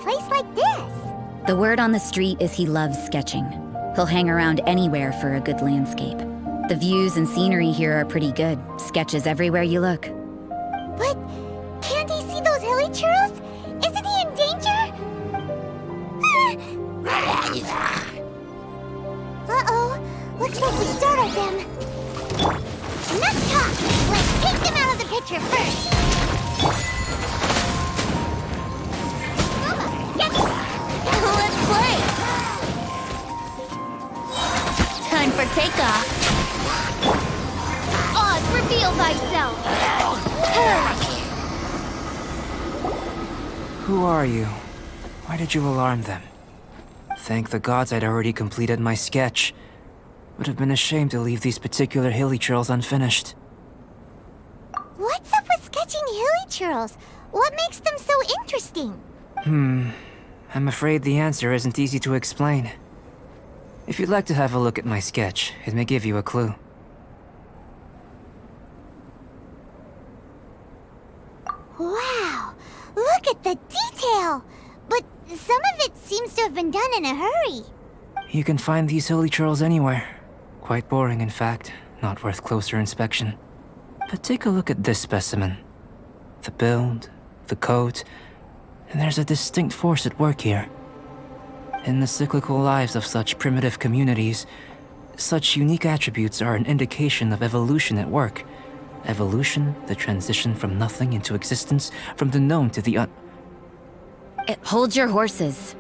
place like this? The word on the street is he loves sketching. He'll hang around anywhere for a good landscape. The views and scenery here are pretty good. Sketches everywhere you look. But can't he see those hilly churls? Isn't he in danger? Uh-oh. Looks like we startled them. Enough talk! Let's take them out of the picture first! Let's play! Time for takeoff! Oz, reveal thyself! Who are you? Why did you alarm them? Thank the gods I'd already completed my sketch. Would have been a shame to leave these particular hilly churls unfinished. What's up with sketching hilly churls? What makes them so interesting? I'm afraid the answer isn't easy to explain. If you'd like to have a look at my sketch, it may give you a clue. Wow! Look at the detail! But some of it seems to have been done in a hurry. You can find these hilly churls anywhere. Quite boring, in fact. Not worth closer inspection. But take a look at this specimen. The build, the coat, and there's a distinct force at work here. In the cyclical lives of such primitive communities, such unique attributes are an indication of evolution at work. Evolution, the transition from nothing into existence, from the known to the Hold your horses.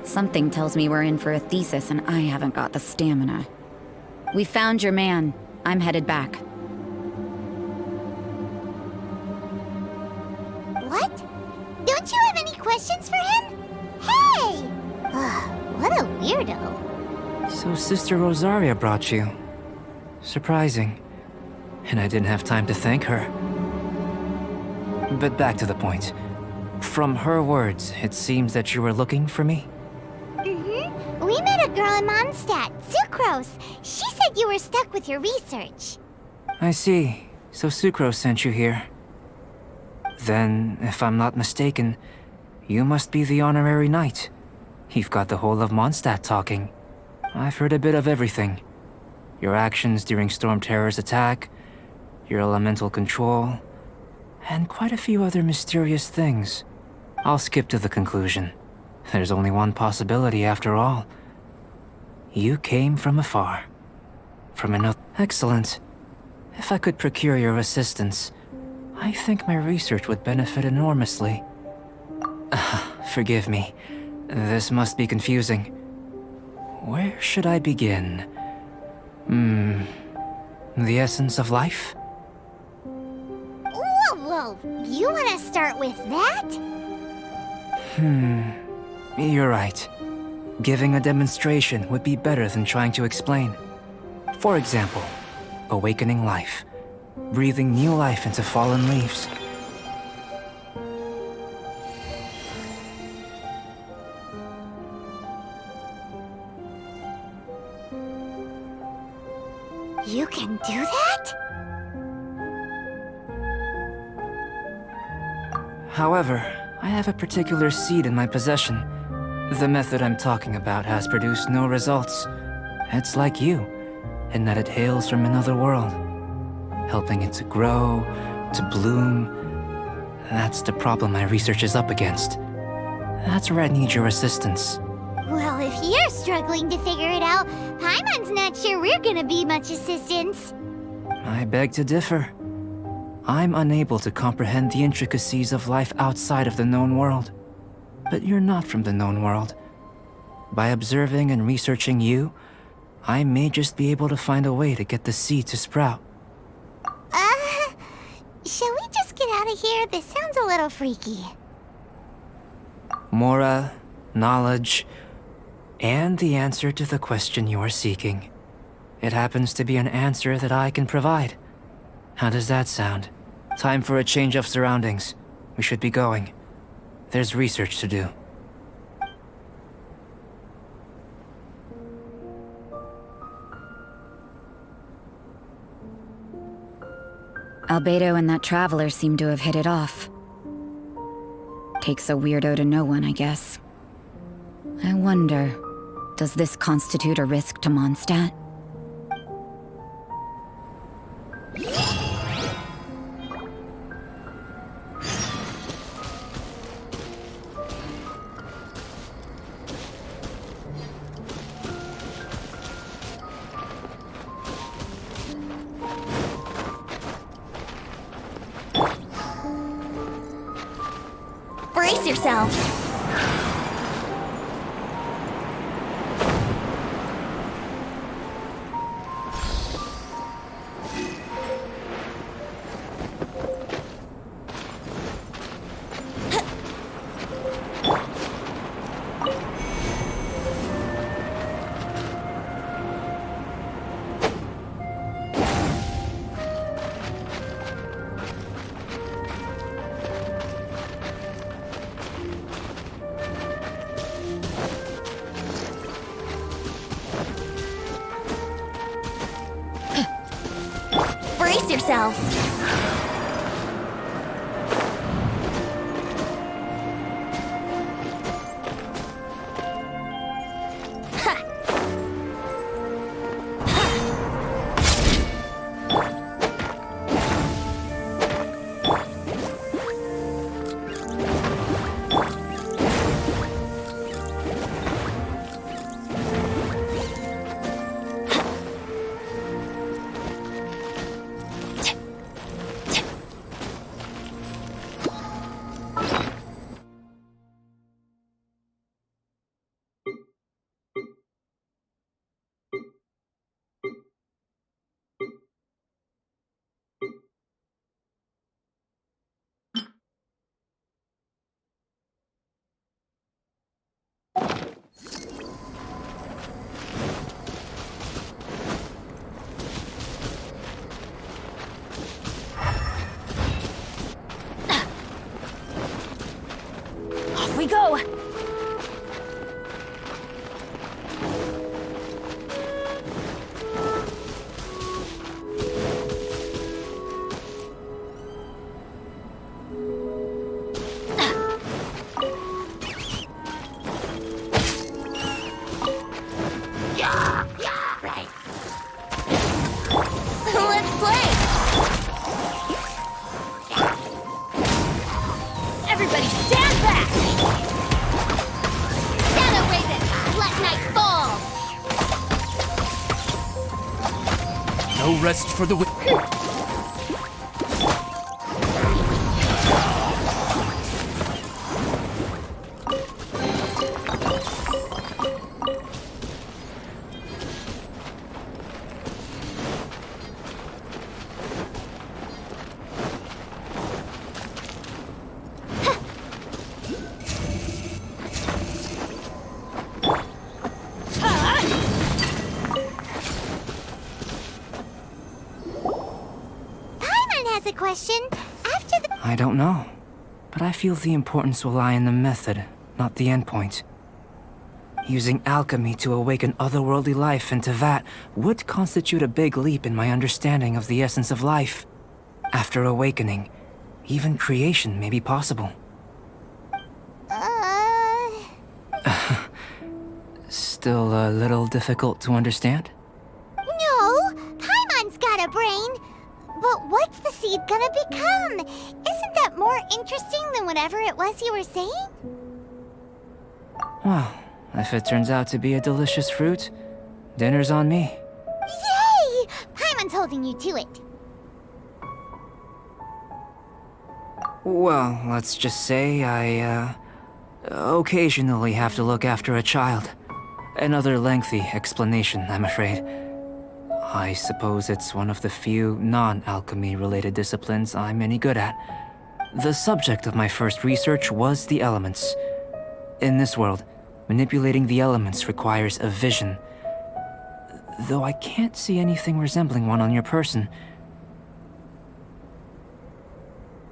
Something tells me we're in for a thesis and I haven't got the stamina. We found your man. I'm headed back. What? Don't you have any questions for him? Hey! What a weirdo. So Sister Rosaria brought you. Surprising. And I didn't have time to thank her. But back to the point. From her words, it seems that you were looking for me? We met a girl in Mondstadt, Sucrose. She said you were stuck with your research. I see. So Sucrose sent you here. Then, if I'm not mistaken, you must be the honorary knight. You've got the whole of Mondstadt talking. I've heard a bit of everything. Your actions during Storm Terror's attack, your elemental control, and quite a few other mysterious things. I'll skip to the conclusion. There's only one possibility after all. You came from afar. From another... Excellent. If I could procure your assistance, I think my research would benefit enormously. Forgive me. This must be confusing. Where should I begin? The essence of life? Whoa, you want to start with that? You're right. Giving a demonstration would be better than trying to explain. For example, awakening life. Breathing new life into fallen leaves. You can do that? However, I have a particular seed in my possession. The method I'm talking about has produced no results. It's like you, in that it hails from another world. Helping it to grow, to bloom. That's the problem my research is up against. That's where I need your assistance. Well, if you're struggling to figure it out, Paimon's not sure we're gonna be much assistance. I beg to differ. I'm unable to comprehend the intricacies of life outside of the known world. But you're not from the known world. By observing and researching you, I may just be able to find a way to get the seed to sprout. Shall we just get out of here? This sounds a little freaky. Mora, knowledge, and the answer to the question you are seeking. It happens to be an answer that I can provide. How does that sound? Time for a change of surroundings. We should be going. There's research to do. Albedo and that traveler seem to have hit it off. takes a weirdo to know one, I guess. I wonder, does this constitute a risk to Mondstadt? Brace yourselves. Brace yourselves. Off we go! Right. Let's play! Everybody stand back! Shadow Raven, let night fall! No rest for the A question. After the... I don't know, but I feel the importance will lie in the method, not the endpoint. Using alchemy to awaken otherworldly life into that would constitute a big leap in my understanding of the essence of life. After awakening, even creation may be possible. Still a little difficult to understand? No! Paimon's got a brain! But what's the seed gonna become? Isn't that more interesting than whatever it was you were saying? Well, if it turns out to be a delicious fruit, dinner's on me. Yay! Paimon's holding you to it. Well, let's just say I, occasionally have to look after a child. Another lengthy explanation, I'm afraid. I suppose it's one of the few non-alchemy related disciplines I'm any good at. The subject of my first research was the elements. In this world, manipulating the elements requires a vision. Though I can't see anything resembling one on your person.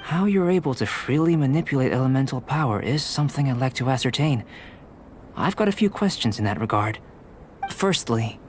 How you're able to freely manipulate elemental power is something I'd like to ascertain. I've got a few questions in that regard. Firstly,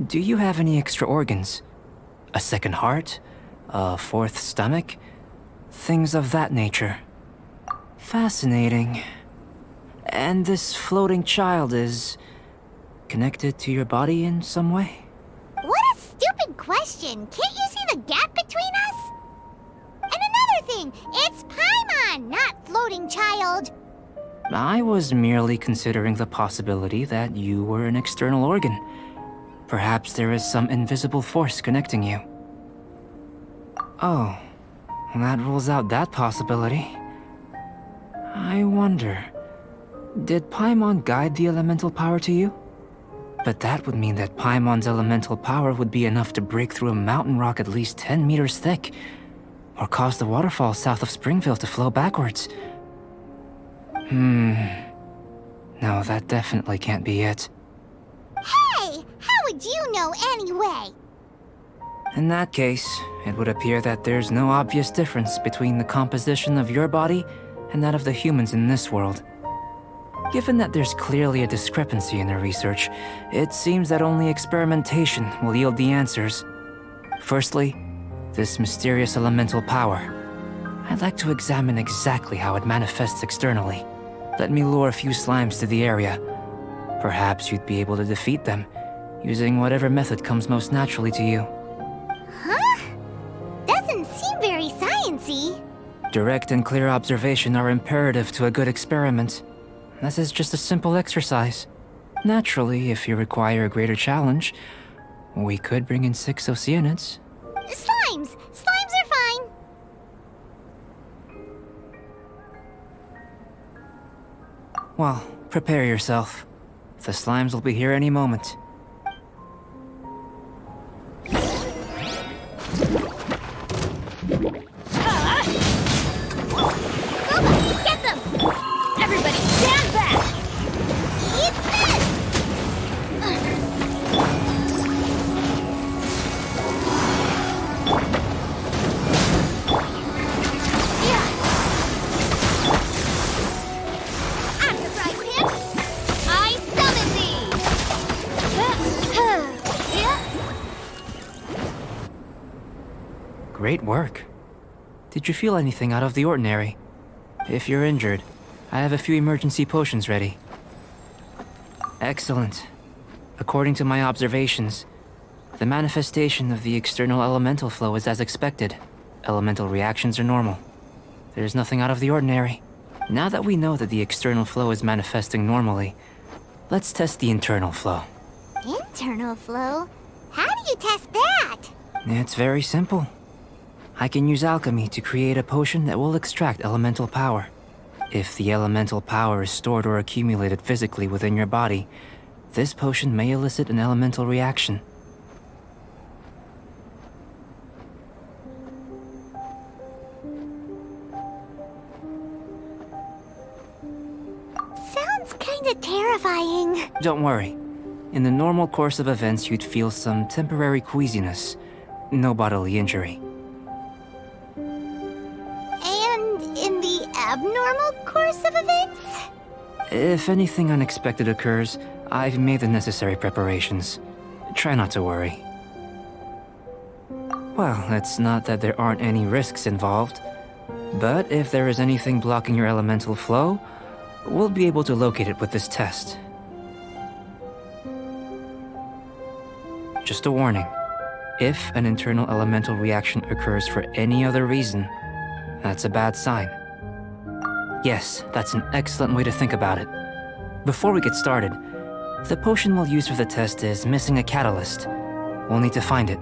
do you have any extra organs? A second heart? A fourth stomach? Things of that nature. Fascinating. And this floating child is connected to your body in some way? What a stupid question! Can't you see the gap between us? And another thing, it's Paimon, not floating child. I was merely considering the possibility that you were an external organ. Perhaps there is some invisible force connecting you. Oh, that rules out that possibility. I wonder, did Paimon guide the elemental power to you? But that would mean that Paimon's elemental power would be enough to break through a mountain rock at least 10 meters thick, or cause the waterfall south of Springfield to flow backwards. No, that definitely can't be it. Hey, how would you know anyway? In that case, it would appear that there's no obvious difference between the composition of your body and that of the humans in this world. Given that there's clearly a discrepancy in their research, it seems that only experimentation will yield the answers. Firstly, this mysterious elemental power. I'd like to examine exactly how it manifests externally. Let me lure a few slimes to the area. Perhaps you'd be able to defeat them, using whatever method comes most naturally to you. Huh? Doesn't seem very sciencey. Direct and clear observation are imperative to a good experiment. This is just a simple exercise. Naturally, if you require a greater challenge, we could bring in 6 Oceanids. Slimes! Slimes are fine! Well, prepare yourself. The slimes will be here any moment. Boba, get them! Everybody stand back! Eat this! I summon thee! Great work. Did you feel anything out of the ordinary? If you're injured, I have a few emergency potions ready. Excellent. According to my observations, the manifestation of the external elemental flow is as expected. Elemental reactions are normal. There's nothing out of the ordinary. Now that we know that the external flow is manifesting normally, let's test the internal flow. Internal flow? How do you test that? It's very simple. I can use alchemy to create a potion that will extract elemental power. If the elemental power is stored or accumulated physically within your body, this potion may elicit an elemental reaction. Sounds kinda terrifying. Don't worry. In the normal course of events, you'd feel some temporary queasiness. No bodily injury. And in the abnormal course of events? If anything unexpected occurs, I've made the necessary preparations. Try not to worry. Well, it's not that there aren't any risks involved, but if there is anything blocking your elemental flow, we'll be able to locate it with this test. Just a warning. If an internal elemental reaction occurs for any other reason, that's a bad sign. Yes, that's an excellent way to think about it. Before we get started, the potion we'll use for the test is missing a catalyst. We'll need to find it.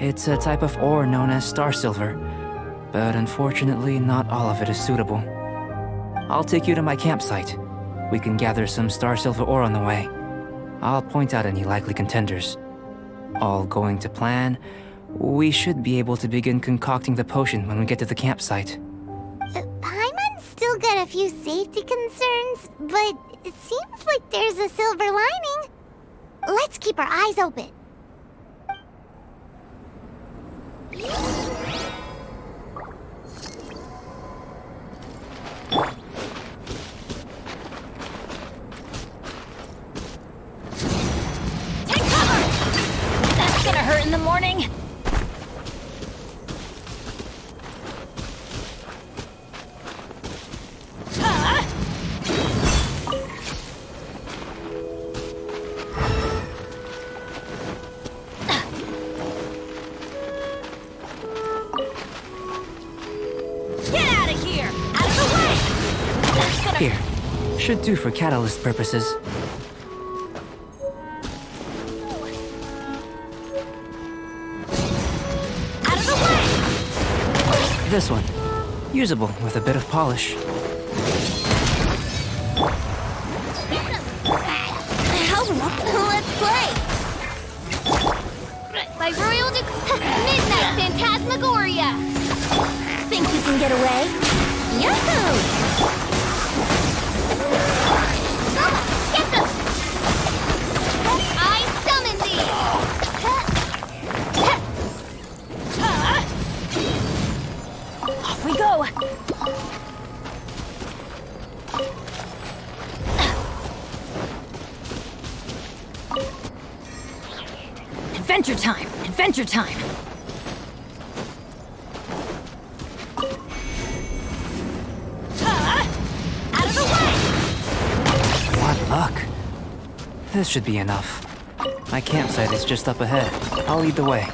It's a type of ore known as star silver, but unfortunately not all of it is suitable. I'll take you to my campsite. We can gather some star silver ore on the way. I'll point out any likely contenders. All going to plan, we should be able to begin concocting the potion when we get to the campsite. Paimon's still got a few safety concerns, but it seems like there's a silver lining. Let's keep our eyes open. Take cover! That's gonna hurt in the morning. Should do for catalyst purposes. Out of the way! This one. Usable with a bit of polish. Let's play! By Royal Midnight Phantasmagoria! Think you can get away? Yahoo! Get them! I summon thee! Off we go! Adventure time! Adventure time! Out of the way! What luck. This should be enough. My campsite is just up ahead. I'll lead the way.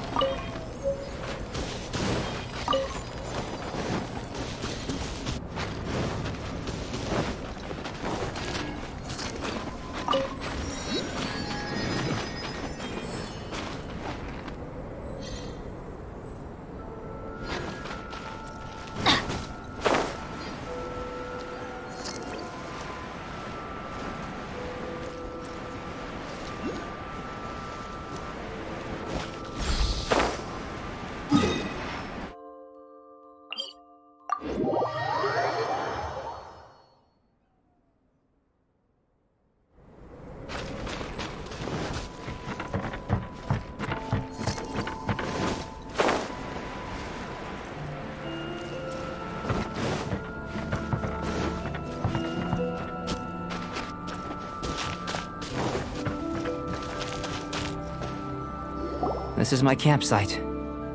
This is my campsite.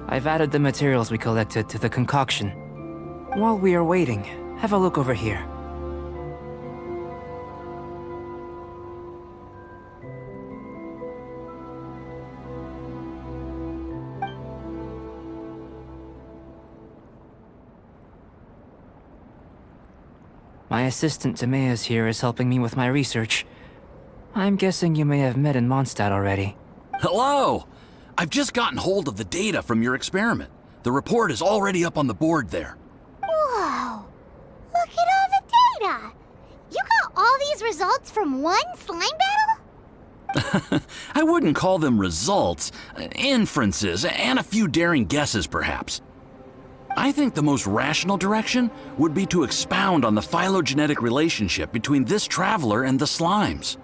I've added the materials we collected to the concoction. While we are waiting, have a look over here. My assistant Timaeus here is helping me with my research. I'm guessing you may have met in Mondstadt already. Hello! I've just gotten hold of the data from your experiment. The report is already up on the board there. Whoa! Look at all the data! You got all these results from one slime battle? I wouldn't call them results, inferences, and a few daring guesses perhaps. I think the most rational direction would be to expound on the phylogenetic relationship between this traveler and the slimes.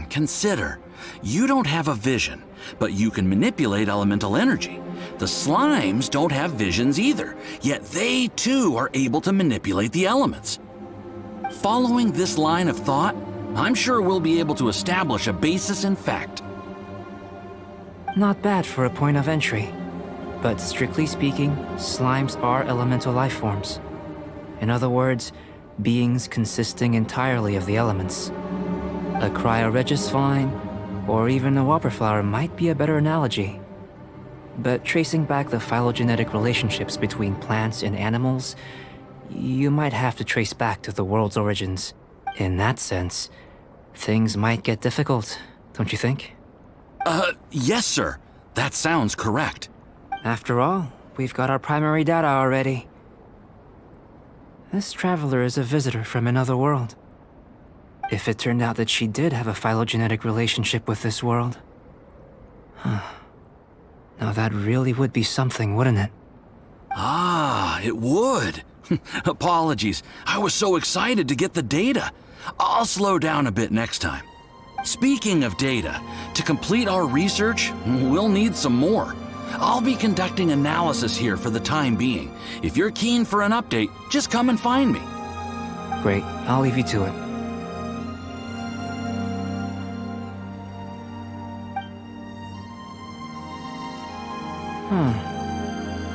Consider. You don't have a vision, but you can manipulate elemental energy. The slimes don't have visions either, yet they too are able to manipulate the elements. Following this line of thought, I'm sure we'll be able to establish a basis in fact. Not bad for a point of entry. But strictly speaking, slimes are elemental life forms. In other words, beings consisting entirely of the elements. A cryoregis vine, or even a whopperflower might be a better analogy. But tracing back the phylogenetic relationships between plants and animals, you might have to trace back to the world's origins. In that sense, things might get difficult, don't you think? Yes, sir. That sounds correct. After all, we've got our primary data already. This traveler is a visitor from another world. If it turned out that she did have a phylogenetic relationship with this world... Now that really would be something, wouldn't it? Ah, it would. Apologies. I was so excited to get the data. I'll slow down a bit next time. Speaking of data, to complete our research, we'll need some more. I'll be conducting analysis here for the time being. If you're keen for an update, just come and find me. Great, I'll leave you to it.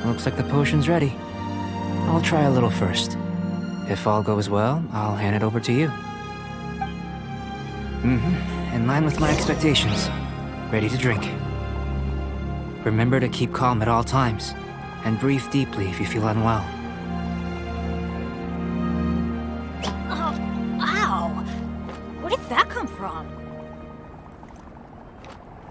Looks like the potion's ready. I'll try a little first. If all goes well, I'll hand it over to you. In line with my expectations. Ready to drink. Remember to keep calm at all times, and breathe deeply if you feel unwell. that come from?